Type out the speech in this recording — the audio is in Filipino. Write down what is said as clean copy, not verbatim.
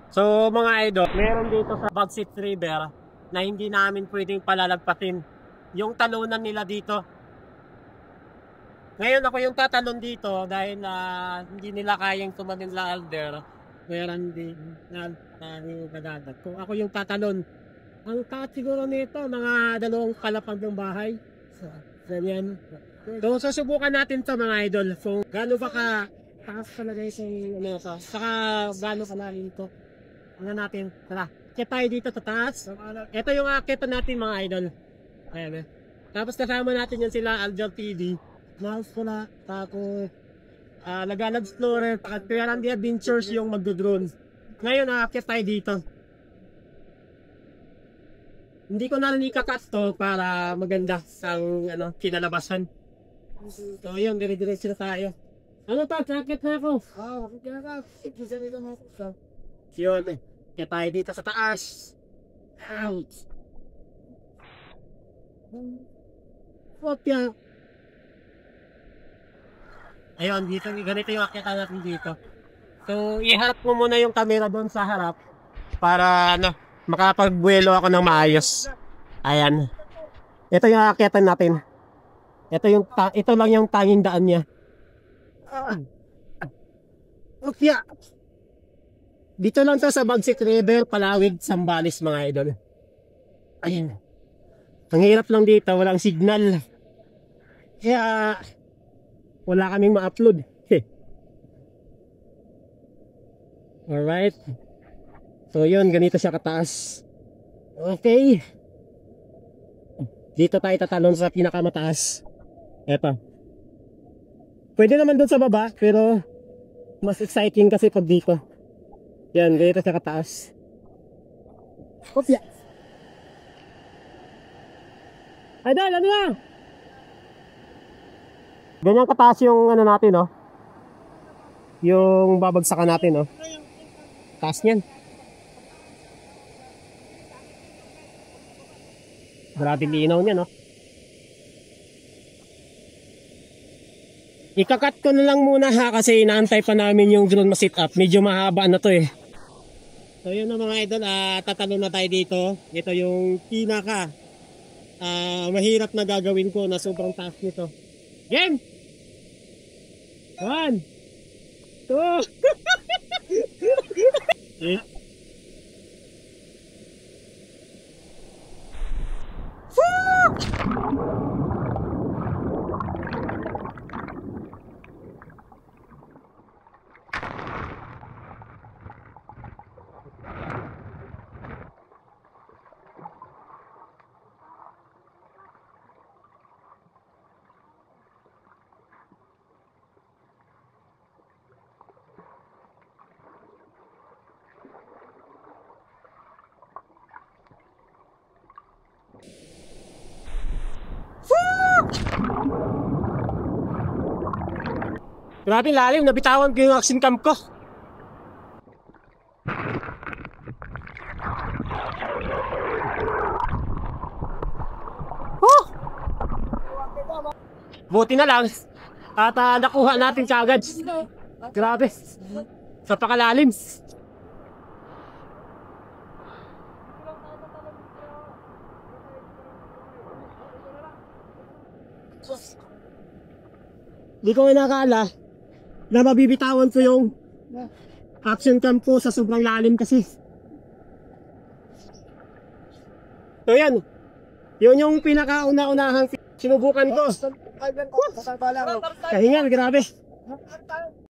So mga idol, meron dito sa Bagsit River na hindi namin pwedeng palalagpatin yung talunan nila dito. Ngayon ako yung tatalon dito dahil hindi nila kayang tumanin la alder. Meron din na nadadag. Kung ako yung tatalon, ang taas siguro nito, mga 2 kalapag ng bahay. So, ganyan. So, susubukan natin to mga idol. So, gaano ba ka taas talaga yung ano to? Saka gaano ka na ito? Ano natin? Tara, akit tayo dito sa taas. Ito yung akitan natin mga idol. Ayan eh. Tapos kasama natin yan sila, Alger TV. Mouse ko na, tapos Laganab Explorer, Kaya Adventures yung magdo-drone. Ngayon, akit tayo dito. Hindi ko na rin ikakat to para maganda sa kinalabasan. So yun, dire-diretso na tayo. Ano to? Sakit na ako. Sakit na ako. Isa nito mo. Yun, kaya tayo dito sa taas. Ouch. Kopya. Ayun, dito, ganito yung akita natin dito. So, iharap ko muna yung camera doon sa harap para makapagbuelo ako ng maayos. Ayan. Ito yung akitan natin. Ito lang yung tanging daan niya. Kopya. Dito lang sa Bagsit River, Palawig, Zambales mga idol. Ayan. Ang hirap lang dito, walang signal. Kaya wala kaming ma-upload. Alright. So yun, ganito siya kataas. Okay. Dito tayo tatalon sa pinakamataas. Eto. Pwede naman doon sa baba, pero mas exciting kasi pag dito. Yan, ganito siya kataas. Kopya. Idol, ano na? Ganyan kataas yung ano natin, no? Yung babagsakan natin, no? Taas niyan. Grabe linaw niya, no? Ikakat ko na lang muna ha kasi inaantay pa namin yung drone ma-sit up. Medyo mahaba na to eh. So yun na mga idol, tatalon na tayo dito. Ito yung pinaka mahirap na gagawin ko na sobrang taas nito. Game! 1 2 eh? Grabe lalim, nabitawan ko yung action cam ko. Buti na lang at nakuha natin kaagad. Grabe, sa pakalalim. Di ko nakakala na mabibitawan ko yung action cam ko sa sobrang lalim kasi. So yan, yun yung pinakauna-unahang sinubukan ko. Kahingal, grabe.